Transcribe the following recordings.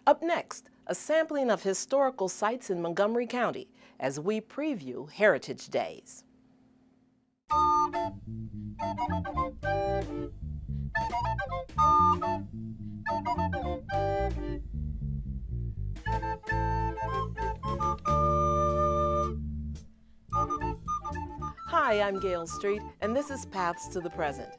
Up next, a sampling of historical sites in Montgomery County as we preview Heritage Days. Hi, I'm Gail Street, and this is Paths to the Present.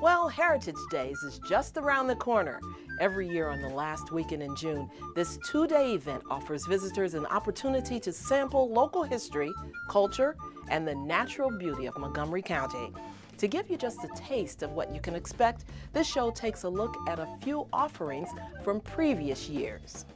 Well, Heritage Days is just around the corner. Every year on the last weekend in June, this two-day event offers visitors an opportunity to sample local history, culture, and the natural beauty of Montgomery County. To give you just a taste of what you can expect, this show takes a look at a few offerings from previous years.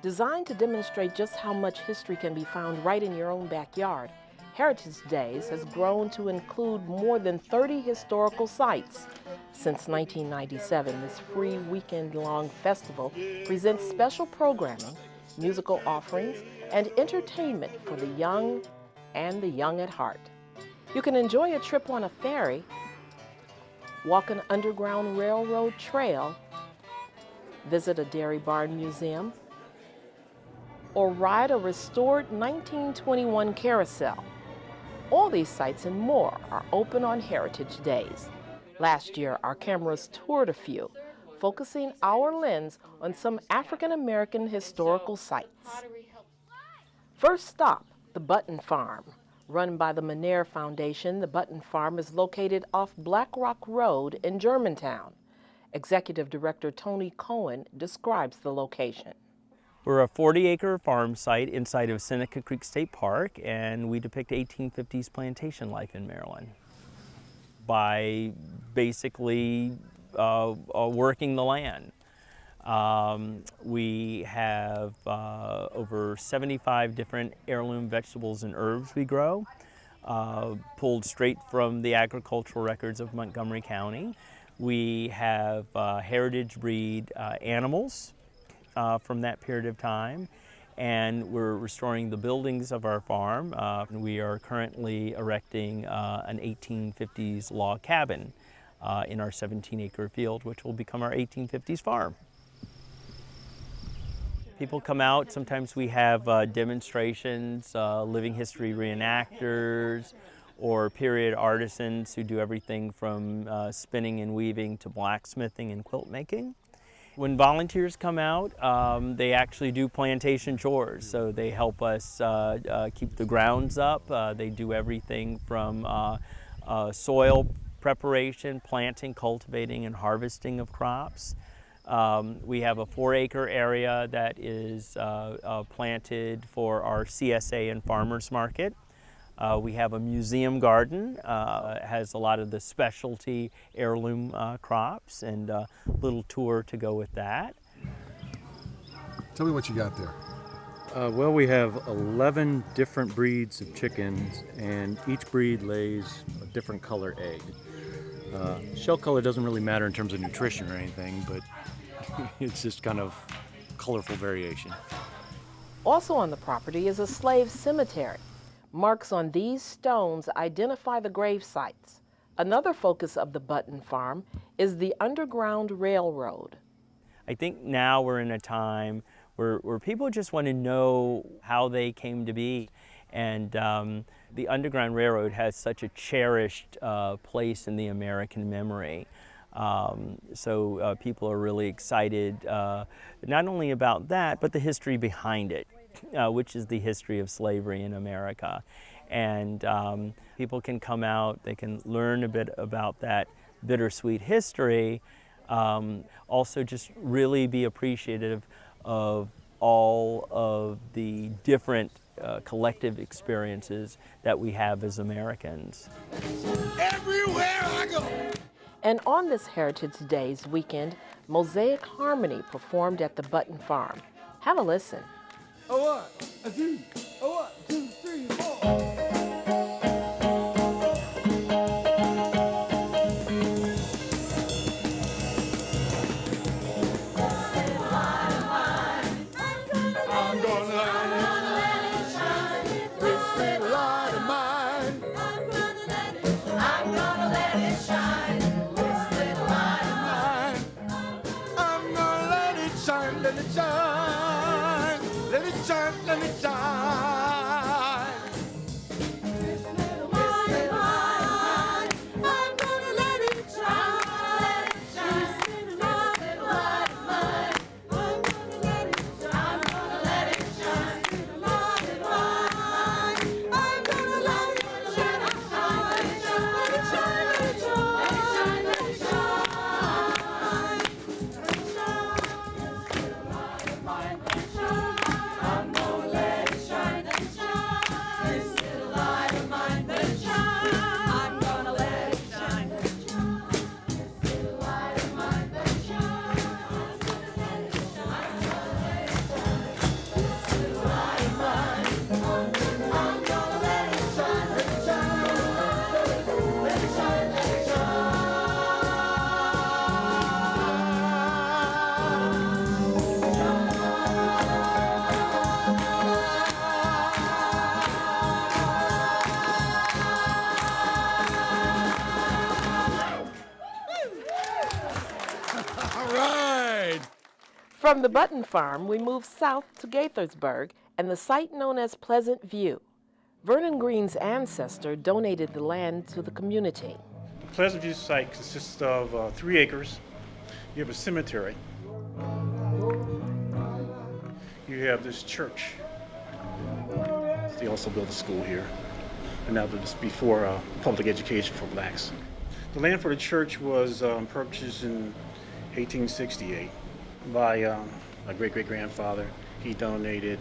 Designed to demonstrate just how much history can be found right in your own backyard, Heritage Days has grown to include more than 30 historical sites. Since 1997, this free weekend-long festival presents special programming, musical offerings, and entertainment for the young and the young at heart. You can enjoy a trip on a ferry, walk an underground railroad trail, visit a dairy barn museum, or ride a restored 1921 carousel. All these sites and more are open on Heritage Days. Last year, our cameras toured a few, focusing our lens on some African American historical sites. First stop, the Button Farm. Run by the Menaire Foundation, the Button Farm is located off Black Rock Road in Germantown. Executive Director Tony Cohen describes the location. We're a 40-acre farm site inside of Seneca Creek State Park, and we depict 1850s plantation life in Maryland by basically working the land. We have over 75 different heirloom vegetables and herbs we grow, pulled straight from the agricultural records of Montgomery County. We have heritage breed animals from that period of time, and we're restoring the buildings of our farm. We are currently erecting an 1850s log cabin in our 17-acre field, which will become our 1850s farm. People come out. Sometimes we have demonstrations, living history reenactors, or period artisans who do everything from spinning and weaving to blacksmithing and quilt making. When volunteers come out, they actually do plantation chores. So they help us keep the grounds up. They do everything from soil preparation, planting, cultivating, and harvesting of crops. We have a 4-acre area that is planted for our CSA and farmers market. We have a museum garden. It has a lot of the specialty heirloom crops, and a little tour to go with that. Tell me what you got there. Well, we have 11 different breeds of chickens, and each breed lays a different color egg. Shell color doesn't really matter in terms of nutrition or anything, but it's just kind of colorful variation. Also on the property is a slave cemetery. Marks on these stones identify the grave sites. Another focus of the Button Farm is the Underground Railroad. I think now we're in a time where people just want to know how they came to be. And the Underground Railroad has such a cherished place in the American memory. So people are really excited not only about that, but the history behind it. Which is the history of slavery in America. And people can come out, they can learn a bit about that bittersweet history, also just really be appreciative of all of the different collective experiences that we have as Americans. Everywhere I go! And on this Heritage Days weekend, Mosaic Harmony performed at the Button Farm. Have a listen. A 1, a 2, a 1, 2, 3, 4. shine, let it shine. Let it shine, let it shine. This little light of mine, I'm gonna let it shine. This little light of mine, I'm gonna let it shine. I'm gonna let it shine. This little light of mine, I'm gonna let it shine. Let it shine, let it shine, let it shine, let it shine, let it shine. From the Button Farm, we move south to Gaithersburg and the site known as Pleasant View. Vernon Green's ancestor donated the land to the community. The Pleasant View site consists of 3 acres. You have a cemetery. You have this church. They also built a school here. And that was before public education for blacks. The land for the church was purchased in 1868 by my great-great-grandfather. He donated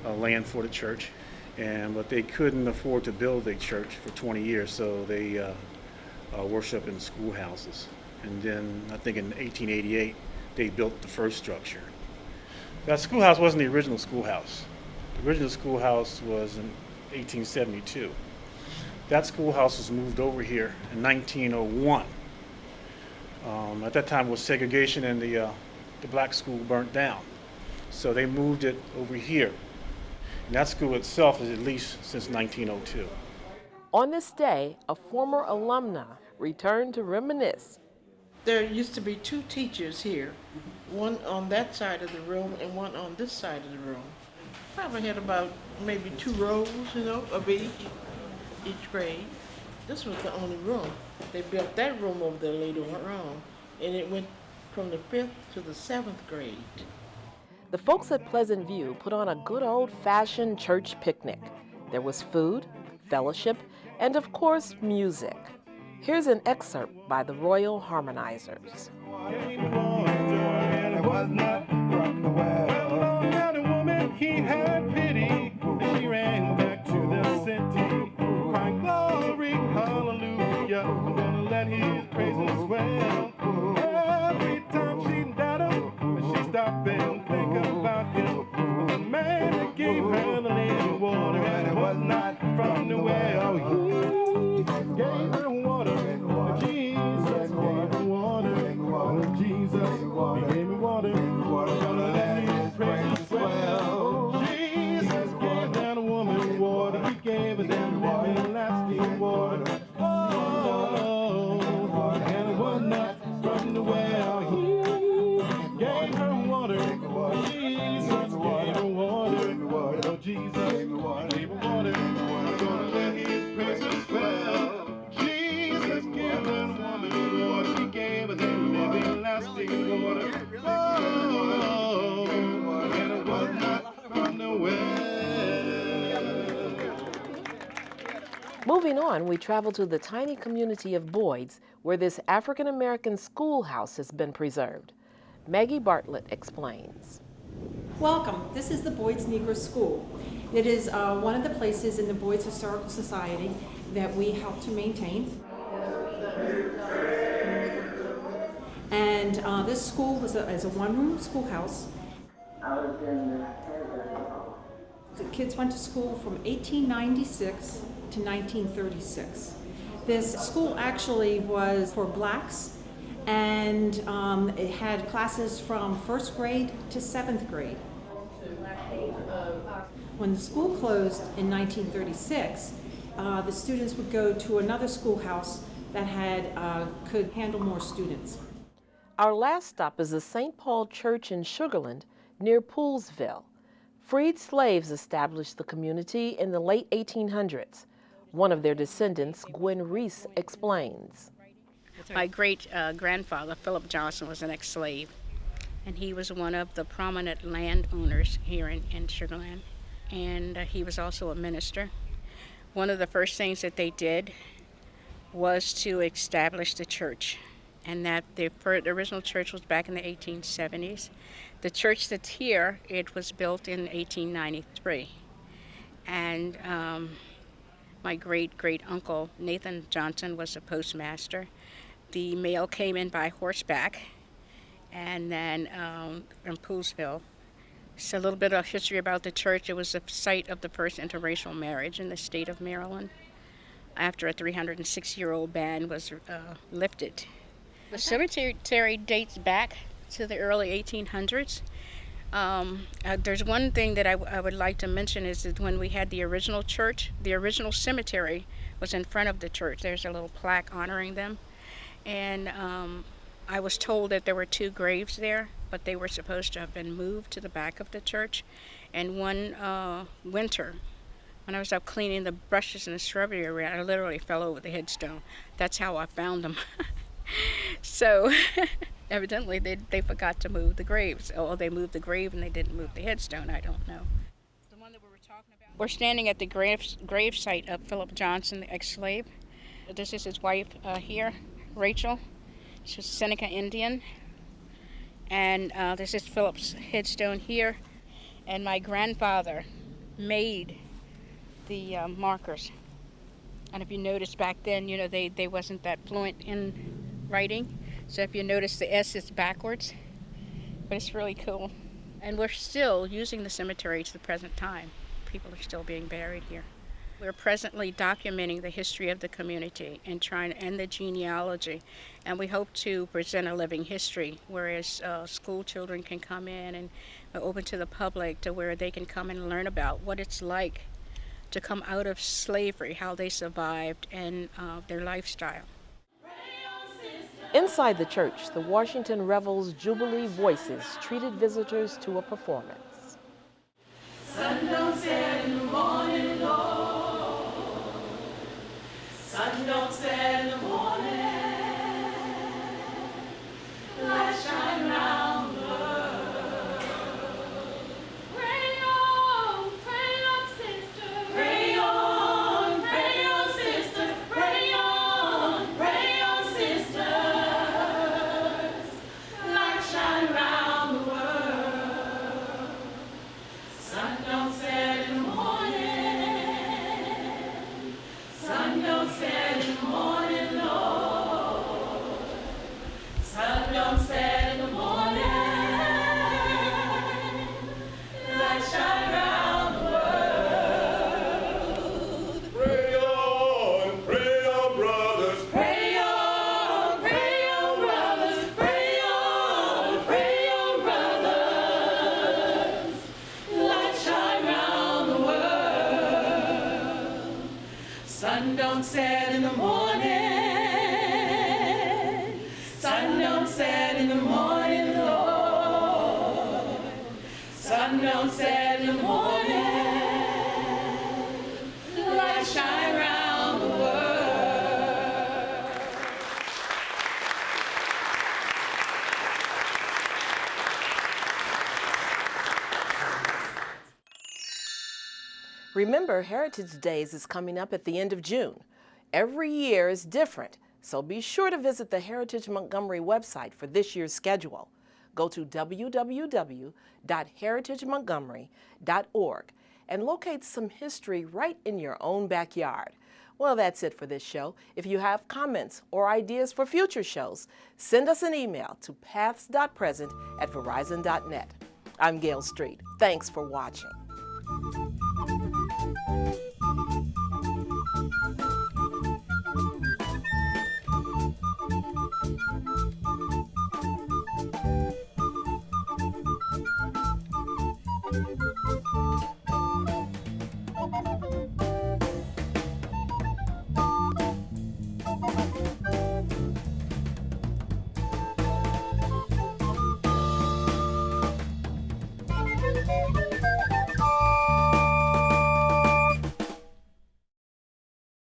land for the church, but they couldn't afford to build a church for 20 years, so they worship in schoolhouses. And then I think in 1888 they built the first structure. That schoolhouse wasn't the original schoolhouse. The original schoolhouse was in 1872. That schoolhouse was moved over here in 1901. At that time it was segregation, and the black school burnt down. So they moved it over here. And that school itself is at least since 1902. On this day, a former alumna returned to reminisce. There used to be 2 teachers here, one on that side of the room and one on this side of the room. Probably had about maybe 2 rows, of each grade. This was the only room. They built that room over there later on, and it went from the 5th to the 7th grade. The folks at Pleasant View put on a good old-fashioned church picnic. There was food, fellowship, and of course, music. Here's an excerpt by the Royal Harmonizers. He had pity, she ran back to the city, crying glory, hallelujah, I'm gonna let his praises swell. Every time she died up, she stopped and think about him. The man that gave her the living water, and it was not from the well. He gave her water, Jesus gave her water, Jesus, he gave me water, I'm gonna let his praises swell. Gave us that everlasting water. Oh, and it was not from the well. He gave her water. Jesus gave her water. Oh, Jesus gave her water. I'm gonna let his praises swell. Jesus gave her water. He gave us that everlasting water. Oh, and it was not from the well. Moving on, we travel to the tiny community of Boyd's, where this African-American schoolhouse has been preserved. Maggie Bartlett explains. Welcome. This is the Boyd's Negro School. It is one of the places in the Boyd's Historical Society that we help to maintain. And this school is a one-room schoolhouse. The kids went to school from 1896 to 1936. This school actually was for blacks, and it had classes from 1st grade to 7th grade. When the school closed in 1936, the students would go to another schoolhouse that could handle more students. Our last stop is the St. Paul Church in Sugarland near Poolesville. Freed slaves established the community in the late 1800s. One of their descendants, Gwen Reese, explains. My great-grandfather, Philip Johnson, was an ex-slave, and he was one of the prominent landowners here in Sugarland, and he was also a minister. One of the first things that they did was to establish the church, and that the original church was back in the 1870s. The church that's here, it was built in 1893, and my great-great-uncle, Nathan Johnson, was a postmaster. The mail came in by horseback, and then in Poolesville. So a little bit of history about the church. It was the site of the first interracial marriage in the state of Maryland after a 306-year-old ban was lifted. The cemetery dates back to the early 1800s. There's one thing that I would like to mention is that when we had the original church, the original cemetery was in front of the church. There's a little plaque honoring them. And I was told that there were 2 graves there, but they were supposed to have been moved to the back of the church. And one winter, when I was out cleaning the brushes in the shrubbery area, I literally fell over the headstone. That's how I found them. So evidently they forgot to move the graves. Or they moved the grave and they didn't move the headstone. I don't know. The one that we were talking about. We're standing at the grave site of Philip Johnson, the ex-slave. This is his wife here, Rachel. She was a Seneca Indian. And this is Philip's headstone here. And my grandfather made the markers. And if you notice back then, you know, they wasn't that fluent in writing. So if you notice, the S is backwards. But it's really cool. And we're still using the cemetery to the present time. People are still being buried here. We're presently documenting the history of the community and the genealogy, and we hope to present a living history, whereas school children can come in and are open to the public to where they can come and learn about what it's like to come out of slavery, how they survived, and their lifestyle. Inside the church, the Washington Revels Jubilee Voices treated visitors to a performance. Sun don't set in the morning, Lord. Sun don't set in the morning. Light shine round the world. Pray on, sister. Pray on, sister. Pray on, sisters. Light shine round the world. Sun don't set in the morning. Sun don't set in the morning, Lord. Sun don't set in the morning. Light shine round the world. Pray on, brothers. Pray on, brothers. Pray on, brothers. Light shine round the world. Sun don't set in the morning. Sun don't set in the morning, Lord. Sun don't set in the morning. Light shine round the world. Remember, Heritage Days is coming up at the end of June. Every year is different, so be sure to visit the Heritage Montgomery website for this year's schedule. Go to www.heritagemontgomery.org and locate some history right in your own backyard. Well, that's it for this show. If you have comments or ideas for future shows, send us an email to paths.present@verizon.net. I'm Gail Street. Thanks for watching.